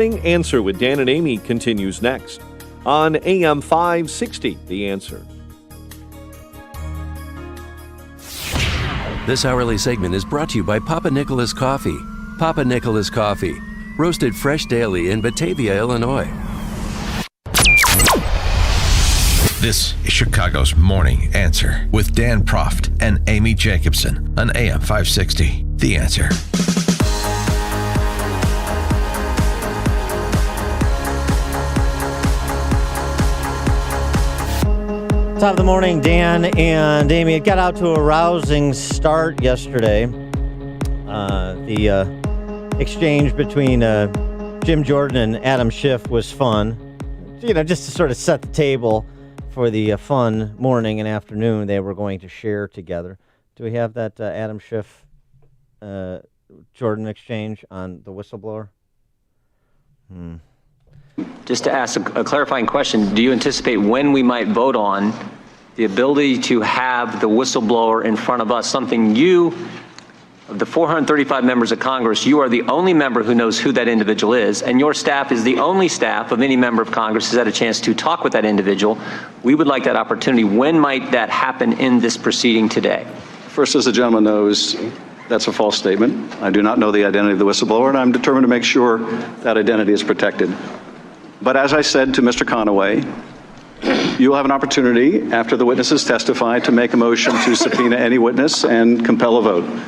Answer with Dan and Amy continues next on AM 560, The Answer. This hourly segment is brought to you by Papa Nicholas Coffee. Papa Nicholas Coffee, roasted fresh daily in Batavia, Illinois. This is Chicago's Morning Answer with Dan Proft and Amy Jacobson on AM 560, The Answer. Top of the morning, Dan and Amy. It got out to a rousing start yesterday. The exchange between Jim Jordan and Adam Schiff was fun. You know, just to sort of set the table for the fun morning and afternoon they were going to share together. Do we have that Adam Schiff Jordan exchange on the whistleblower? Just to ask a clarifying question, do you anticipate when we might vote on the ability to have the whistleblower in front of us, something you, of the 435 members of Congress, you are the only member who knows who that individual is, and your staff is the only staff of any member of Congress who's had a chance to talk with that individual. We would like that opportunity. When might that happen in this proceeding today? First, as the gentleman knows, that's a false statement. I do not know the identity of the whistleblower, and I'm determined to make sure that identity is protected. But as I said to Mr. Conaway, you will have an opportunity after the witnesses testify to make a motion to subpoena any witness and compel a vote.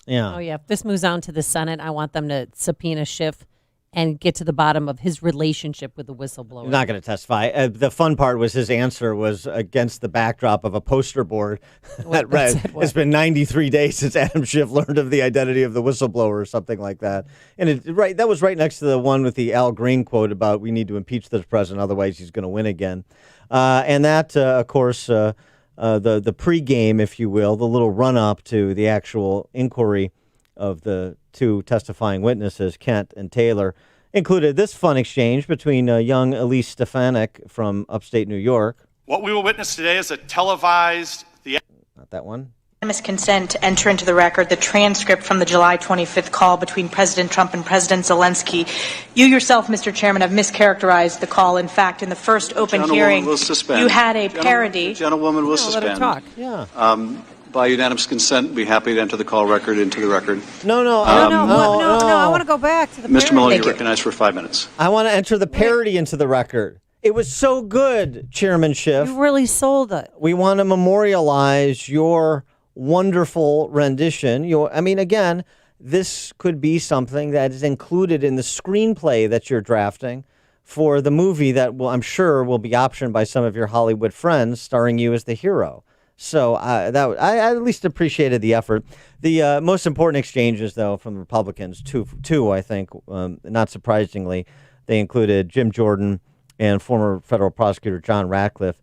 Yeah. Oh, yeah. If this moves on to the Senate, I want them to subpoena Schiff and get to the bottom of his relationship with the whistleblower. I'm not going to testify. The fun part was his answer was against the backdrop of a poster board that read, it's been 93 days since Adam Schiff learned of the identity of the whistleblower or something like that. And that was right next to the one with the Al Green quote about we need to impeach this president, otherwise he's going to win again. And that, of course, the pregame, if you will, the little run-up to the actual inquiry of the two testifying witnesses, Kent and Taylor, included this fun exchange between young Elise Stefanik from upstate New York. What we will witness today is a televised... Not that one. Consent to enter into the record the transcript from the July 25th call between President Trump and President Zelensky. You yourself, Mr. Chairman, have mischaracterized the call. In fact, in the first open hearing, you had a parody. The gentlewoman will suspend. Let her talk. Yeah. By unanimous consent, be happy to enter the call record into the record. No. I want to go back to the Mr. parody. Miller, you're recognized for 5 minutes. I want to enter the parody into the record. It was so good, Chairman Schiff. You really sold it. We want to memorialize your wonderful rendition. Again, this could be something that is included in the screenplay that you're drafting for the movie that I'm sure will be optioned by some of your Hollywood friends, starring you as the hero. So I at least appreciated the effort. The most important exchanges, though, from the Republicans, two I think, not surprisingly, they included Jim Jordan and former federal prosecutor John Ratcliffe.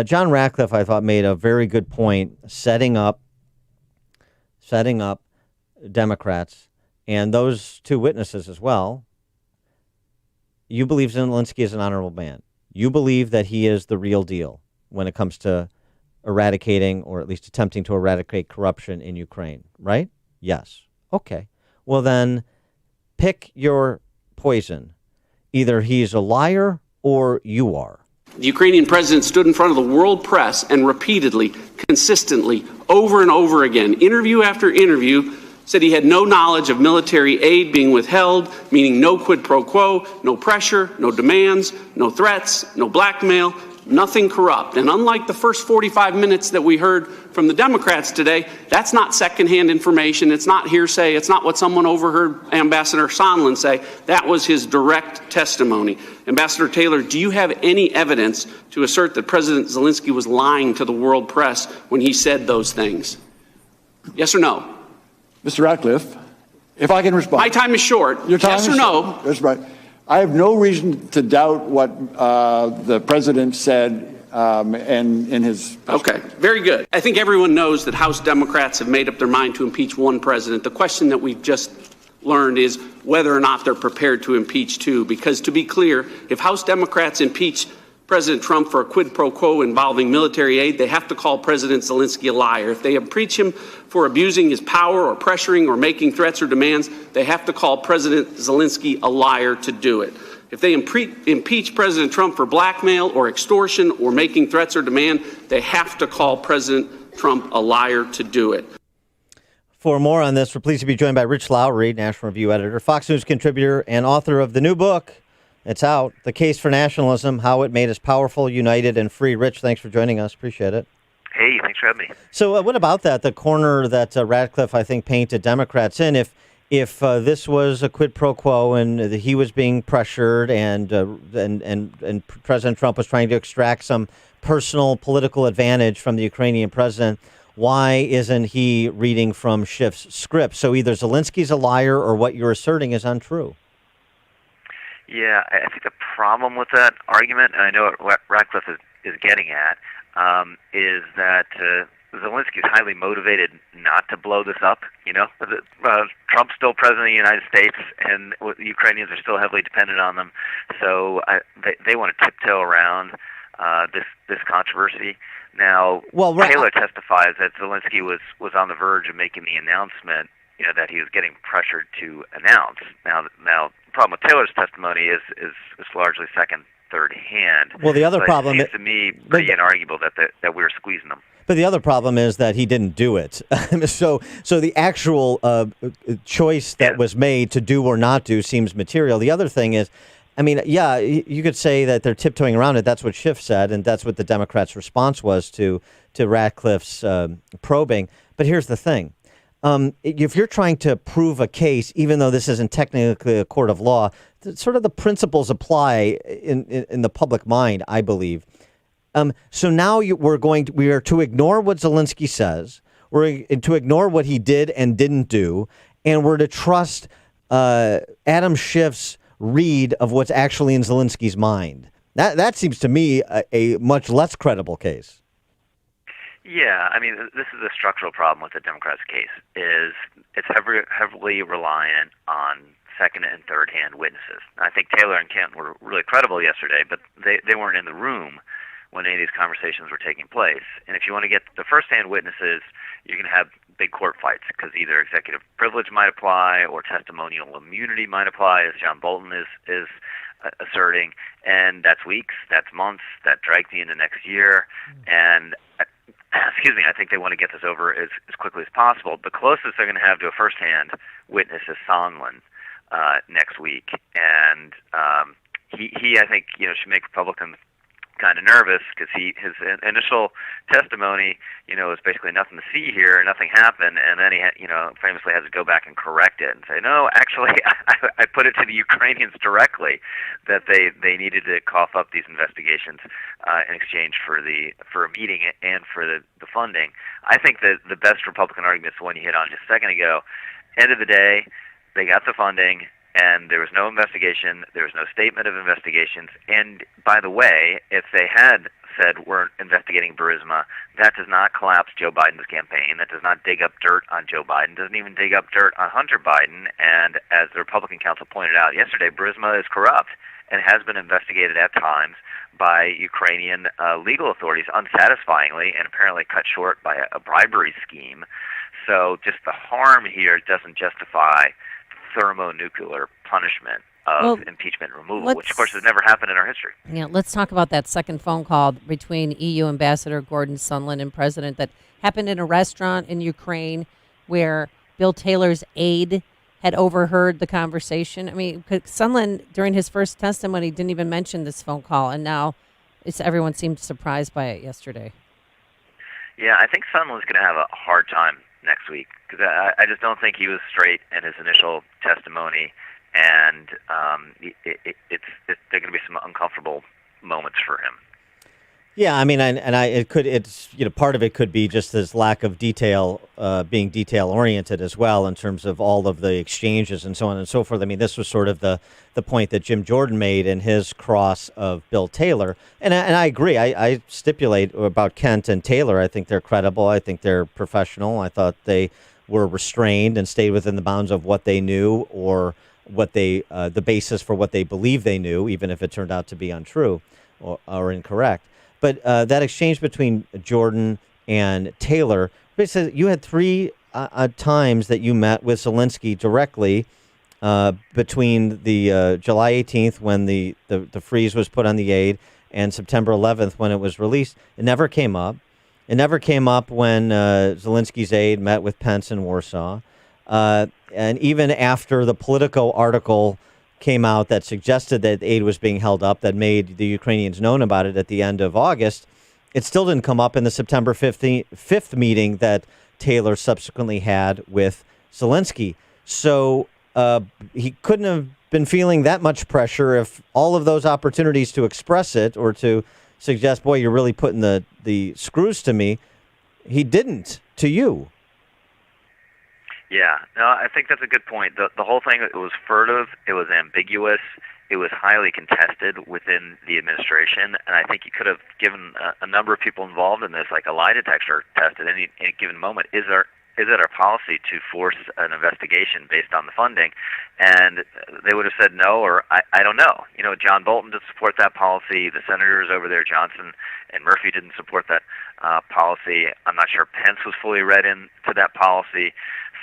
John Ratcliffe, I thought, made a very good point, setting up Democrats and those two witnesses as well. You believe Zelensky is an honorable man. You believe that he is the real deal when it comes to eradicating, or at least attempting to eradicate, corruption in Ukraine, right? Yes. Okay. Well, then pick your poison. Either he's a liar or you are. The Ukrainian president stood in front of the world press and repeatedly, consistently, over and over again, interview after interview, said he had no knowledge of military aid being withheld, meaning no quid pro quo, no pressure, no demands, no threats, no blackmail, nothing corrupt. And unlike the first 45 minutes that we heard from the Democrats today, that's not secondhand information. It's not hearsay. It's not what someone overheard Ambassador Sondland say. That was his direct testimony. Ambassador Taylor, do you have any evidence to assert that President Zelensky was lying to the world press when he said those things? Yes or no? Mr. Ratcliffe, if I can respond. My time is short. Your time yes is or no? short. That's right. I have no reason to doubt what the president said and in his... Okay, very good. I think everyone knows that House Democrats have made up their mind to impeach one president. The question that we've just learned is whether or not they're prepared to impeach two. Because to be clear, if House Democrats impeach President Trump for a quid pro quo involving military aid, they have to call President Zelensky a liar. If they impeach him for abusing his power or pressuring or making threats or demands, they have to call President Zelensky a liar to do it. If they impeach President Trump for blackmail or extortion or making threats or demand, they have to call President Trump a liar to do it. For more on this, we're pleased to be joined by Rich Lowry, National Review editor, Fox News contributor, and author of the new book. It's out, The Case for Nationalism, How It Made Us Powerful, United, and Free. Rich, thanks for joining us. Appreciate it. Hey, thanks for having me. So what about that, the corner that Radcliffe, I think, painted Democrats in? If this was a quid pro quo and he was being pressured and President Trump was trying to extract some personal political advantage from the Ukrainian president, why isn't he reading from Schiff's script? So either Zelensky's a liar or what you're asserting is untrue. Yeah, I think the problem with that argument, and I know what Radcliffe is getting at, is that Zelensky is highly motivated not to blow this up. You know, Trump's still president of the United States, and the Ukrainians are still heavily dependent on them. So they want to tiptoe around this controverszy. Now, Taylor testifies that Zelensky was on the verge of making the announcement, you know, that he was getting pressured to announce. Now, the problem with Taylor's testimony is largely second, third hand. Well, the other problem it seems to me pretty inarguable that we were squeezing them. But the other problem is that he didn't do it. So the actual choice that was made to do or not do seems material. The other thing is, I mean, yeah, you could say that they're tiptoeing around it. That's what Schiff said, and that's what the Democrats' response was to Radcliffe's probing. But here's the thing. If you're trying to prove a case, even though this isn't technically a court of law, sort of the principles apply in the public mind, I believe. So now we are to ignore what Zelensky says. We're to ignore what he did and didn't do, and we're to trust Adam Schiff's read of what's actually in Zelensky's mind. That seems to me a much less credible case. Yeah, I mean, this is a structural problem with the Democrats' case, is it's heavily reliant on second and third hand witnesses. I think Taylor and Kent were really credible yesterday, but they weren't in the room when any of these conversations were taking place. And if you want to get the first hand witnesses, you're going to have big court fights because either executive privilege might apply or testimonial immunity might apply, as John Bolton is asserting. And that's weeks, that's months, that drags you into next year. And excuse me, I think they want to get this over as quickly as possible. The closest they're going to have to a first-hand witness is Sondland next week, and he I think should make Republicans kind of nervous because his initial testimony is basically nothing to see here, nothing happened, and then he famously has to go back and correct it and say, no, actually I put it to the Ukrainians directly that they needed to cough up these investigations in exchange for a meeting and for the funding. I think that the best Republican argument is the one you hit on just a second ago. End of the day, they got the funding. And there was no investigation. There was no statement of investigations. And by the way, if they had said we're investigating Burisma, that does not collapse Joe Biden's campaign. That does not dig up dirt on Joe Biden. Doesn't even dig up dirt on Hunter Biden. And as the Republican counsel pointed out yesterday, Burisma is corrupt and has been investigated at times by Ukrainian legal authorities unsatisfyingly and apparently cut short by a bribery scheme. So just the harm here doesn't justify thermonuclear punishment of impeachment removal, which of course has never happened in our history. Yeah, let's talk about that second phone call between EU Ambassador Gordon Sondland and President that happened in a restaurant in Ukraine where Bill Taylor's aide had overheard the conversation. I mean, Sondland, during his first testimony, didn't even mention this phone call, and now everyone seemed surprised by it yesterday. Yeah, I think Sondland's going to have a hard time next week because I just don't think he was straight in his initial testimony, and there are going to be some uncomfortable moments for him. Yeah, I mean, it's part of it could be just this lack of detail, being detail oriented as well in terms of all of the exchanges and so on and so forth. I mean, this was sort of the point that Jim Jordan made in his cross of Bill Taylor, and I agree. I stipulate about Kent and Taylor. I think they're credible. I think they're professional. I thought they were restrained and stayed within the bounds of what they knew or what the basis for what they believe they knew, even if it turned out to be untrue. or incorrect. But that exchange between Jordan and Taylor, basically, you had three times that you met with Zelensky directly between the July 18th when the freeze was put on the aid and September 11th when it was released. It never came up. It never came up when Zelensky's aide met with Pence in Warsaw. And even after the Politico article came out that suggested that aid was being held up, that made the Ukrainians known about it at the end of August, it still didn't come up in the September 5th meeting that Taylor subsequently had with Zelensky. So he couldn't have been feeling that much pressure if all of those opportunities to express it or to suggest, boy, you're really putting the screws to me, he didn't to you. Yeah, no, I think that's a good point. The whole thing, it was furtive, it was ambiguous, it was highly contested within the administration, and I think you could have given a number of people involved in this, like a lie detector test at any given moment. Is it our policy to force an investigation based on the funding? And they would have said no, or I don't know. You know, John Bolton didn't support that policy. The senators over there, Johnson and Murphy, didn't support that policy. I'm not sure Pence was fully read into that policy.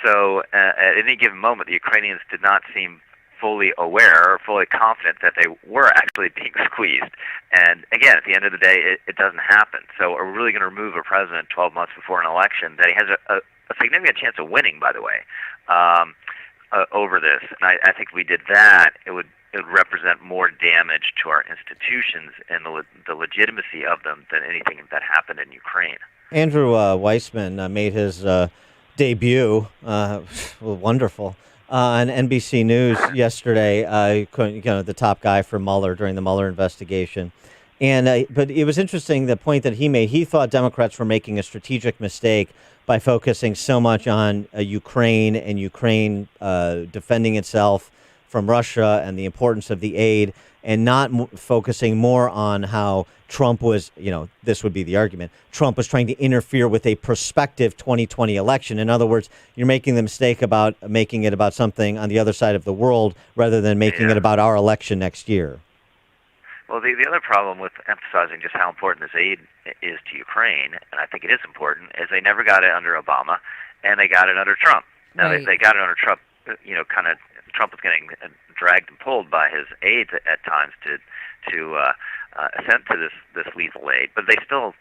So at any given moment, the Ukrainians did not seem fully aware or fully confident that they were actually being squeezed. And again, at the end of the day, it doesn't happen. So are we really going to remove a president 12 months before an election that he has a significant chance of winning, by the way, over this? And I think if we did that, it would represent more damage to our institutions and the legitimacy of them than anything that happened in Ukraine. Andrew Weissman made his debut, wonderful, on NBC News yesterday. The top guy for Mueller during the Mueller investigation. And but it was interesting, the point that he made. He thought Democrats were making a strategic mistake by focusing so much on Ukraine and Ukraine defending itself from Russia and the importance of the aid, and not focusing more on how Trump was, this would be the argument, Trump was trying to interfere with a prospective 2020 election. In other words, you're making the mistake about making it about something on the other side of the world rather than making it about our election next year. Well, the other problem with emphasizing just how important this aid is to Ukraine, and I think it is important, is they never got it under Obama, and they got it under Trump. Now, they got it under Trump, Trump was getting dragged and pulled by his aides at times to assent to this lethal aid, but they still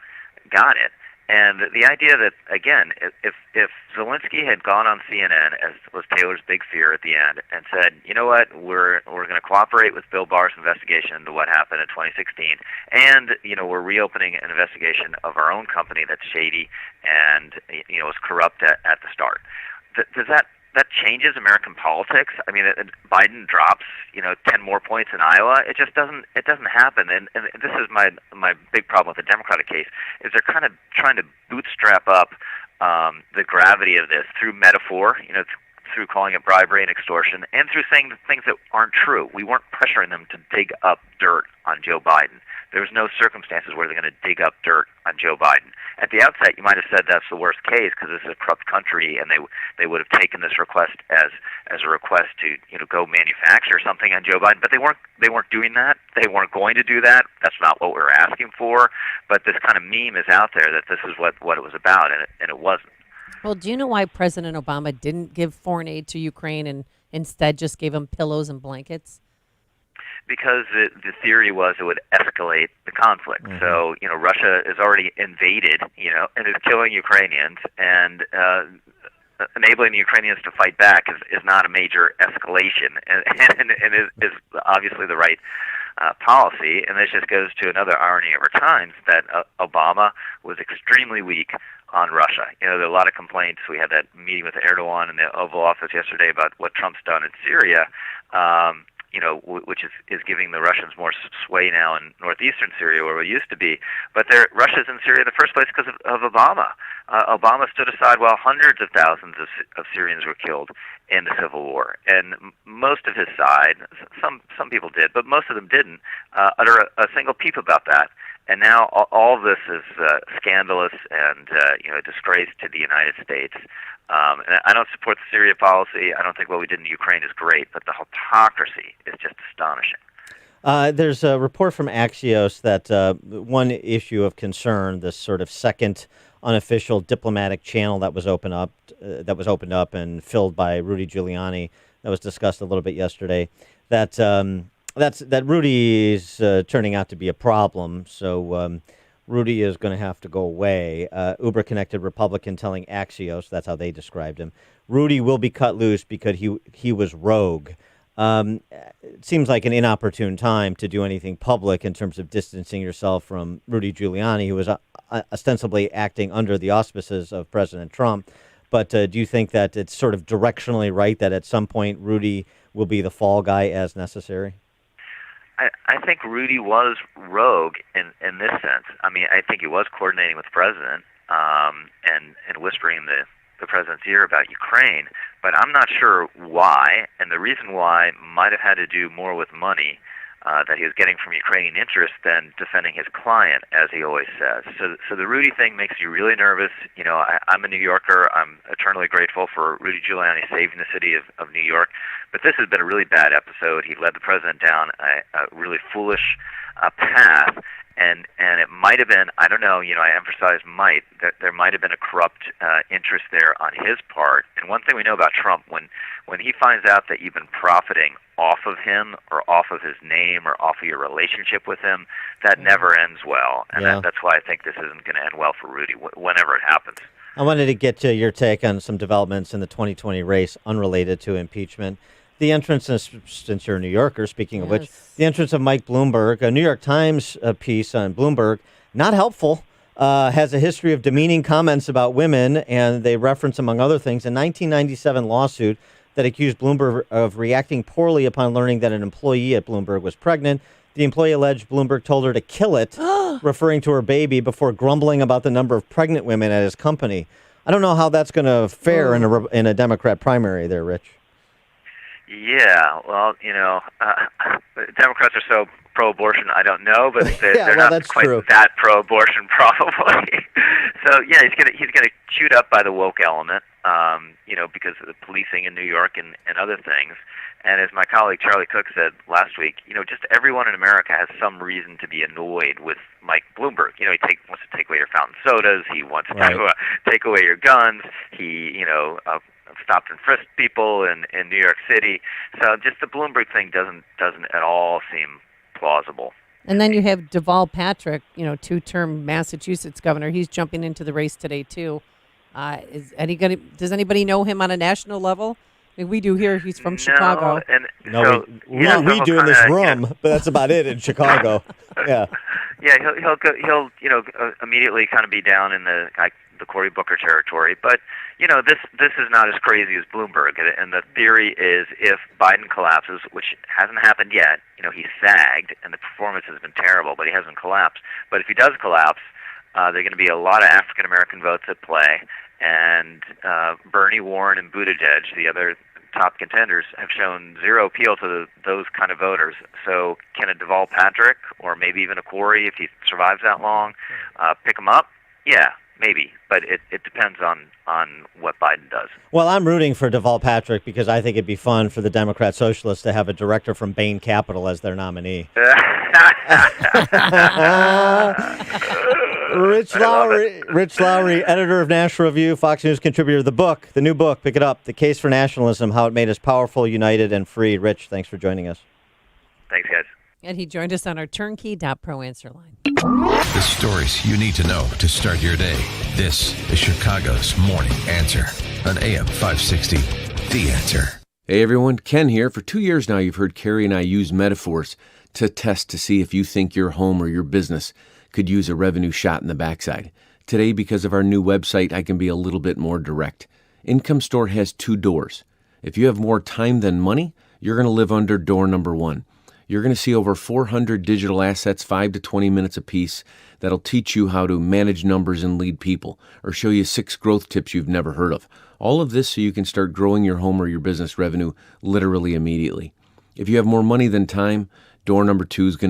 got it. And the idea that, again, if Zelensky had gone on CNN, as was Taylor's big fear at the end, and said, you know what, we're going to cooperate with Bill Barr's investigation into what happened in 2016, and we're reopening an investigation of our own company that's shady and was corrupt at the start. Does that changes American politics? I mean, Biden drops 10 more points in Iowa. It just doesn't happen. And this is my big problem with the Democratic case, is they're kind of trying to bootstrap up the gravity of this through metaphor, through calling it bribery and extortion, and through saying things that aren't true. We weren't pressuring them to dig up dirt on Joe Biden. There was no circumstances where they're going to dig up dirt on Joe Biden. At the outset, you might have said that's the worst case because this is a corrupt country, and they would have taken this request as a request to go manufacture something on Joe Biden. But they weren't doing that. They weren't going to do that. That's not what we were asking for. But this kind of meme is out there that this is what it was about, and it wasn't. Well, do you know why President Obama didn't give foreign aid to Ukraine and instead just gave them pillows and blankets? Because the theory was it would escalate the conflict. Mm-hmm. So, Russia is already invaded, and is killing Ukrainians, and enabling the Ukrainians to fight back is not a major escalation, and is obviously the right policy. And this just goes to another irony of our times, that Obama was extremely weak on Russia. There are a lot of complaints. We had that meeting with Erdogan in the Oval Office yesterday about what Trump's done in Syria, which is giving the Russians more sway now in northeastern Syria, where we used to be. But Russia's in Syria in the first place because of Obama. Obama stood aside while hundreds of thousands of Syrians were killed in the civil war. And most of his side, some people did, but most of them didn't utter a single peep about that. And now all of this is scandalous and a disgrace to the United States. And I don't support the Syria policy. I don't think what we did in Ukraine is great, but the hypocrisy is just astonishing. There's a report from Axios that one issue of concern, this sort of second unofficial diplomatic channel that was opened up and filled by Rudy Giuliani, that was discussed a little bit yesterday, that Rudy is turning out to be a problem. So Rudy is going to have to go away. Uber-connected Republican telling Axios, that's how they described him, Rudy will be cut loose because he was rogue. It seems like an inopportune time to do anything public in terms of distancing yourself from Rudy Giuliani, who was ostensibly acting under the auspices of President Trump. But do you think that it's sort of directionally right that at some point Rudy will be the fall guy as necessary? I think Rudy was rogue in this sense. I mean, I think he was coordinating with the president and whispering in the president's ear about Ukraine, but I'm not sure why, and the reason why might have had to do more with money that he was getting from Ukrainian interests than defending his client, as he always says. So the Rudy thing makes you really nervous. You know, I'm a New Yorker. I'm eternally grateful for Rudy Giuliani saving the city of New York, but this has been a really bad episode. He led the president down a really foolish path. And it might have been, I don't know, you know, I emphasize might, that there might have been a corrupt interest there on his part. And one thing we know about Trump, when he finds out that you've been profiting off of him or off of his name or off of your relationship with him, that never ends well. And that's why I think this isn't going to end well for Rudy whenever it happens. I wanted to get to your take on some developments in the 2020 race unrelated to impeachment. The entrance, since you're a New Yorker, speaking of which, the entrance of Mike Bloomberg, a New York Times piece on Bloomberg, not helpful, has a history of demeaning comments about women, and they reference, among other things, a 1997 lawsuit that accused Bloomberg of reacting poorly upon learning that an employee at Bloomberg was pregnant. The employee alleged Bloomberg told her to kill it, referring to her baby, before grumbling about the number of pregnant women at his company. I don't know how that's going to fare in a Democrat primary there, Rich. Yeah, well, you know, Democrats are so pro-abortion, I don't know, but they're not quite that pro-abortion, probably. So yeah, he's gonna chewed up by the woke element, you know, because of the policing in New York and other things. And as my colleague Charlie Cook said last week, you know, just everyone in America has some reason to be annoyed with Mike Bloomberg. You know, he wants to take away your fountain sodas. He wants to take away your guns. He, you know, stopped and frisked people in New York City. So just the Bloomberg thing doesn't at all seem plausible. And then you have Deval Patrick, you know, two-term Massachusetts governor. He's jumping into the race today too. Does anybody know him on a national level? I mean, we do here. He's from Chicago. We do in this room, but that's about it in Chicago. Yeah. Yeah, he'll you know immediately kind of be down in the Cory Booker territory, but you know this is not as crazy as Bloomberg. And the theory is if Biden collapses, which hasn't happened yet, you know he's sagged and the performance has been terrible, but he hasn't collapsed. But if he does collapse, there are going to be a lot of African American votes at play, and Bernie, Warren, and Buttigieg, the other top contenders, have shown zero appeal to those kind of voters. So can a Deval Patrick or maybe even a Cory, if he survives that long, pick him up? Yeah, maybe, but it depends on what Biden does. Well, I'm rooting for Deval Patrick because I think it'd be fun for the Democrat Socialists to have a director from Bain Capital as their nominee. Rich Lowry, editor of National Review, Fox News contributor. The new book, pick it up, The Case for Nationalism, How It Made Us Powerful, United, and Free. Rich, thanks for joining us. Thanks, guys. And he joined us on our turnkey.pro answer line. The stories you need to know to start your day. This is Chicago's Morning Answer on AM 560. The Answer. Hey everyone, Ken here. For 2 years now, you've heard Carrie and I use metaphors to test to see if you think your home or your business could use a revenue shot in the backside. Today, because of our new website, I can be a little bit more direct. Income Store has 2 doors. If you have more time than money, you're going to live under door number 1. You're going to see over 400 digital assets, 5 to 20 minutes apiece, that'll teach you how to manage numbers and lead people, or show you 6 growth tips you've never heard of. All of this so you can start growing your home or your business revenue literally immediately. If you have more money than time, door number 2 is going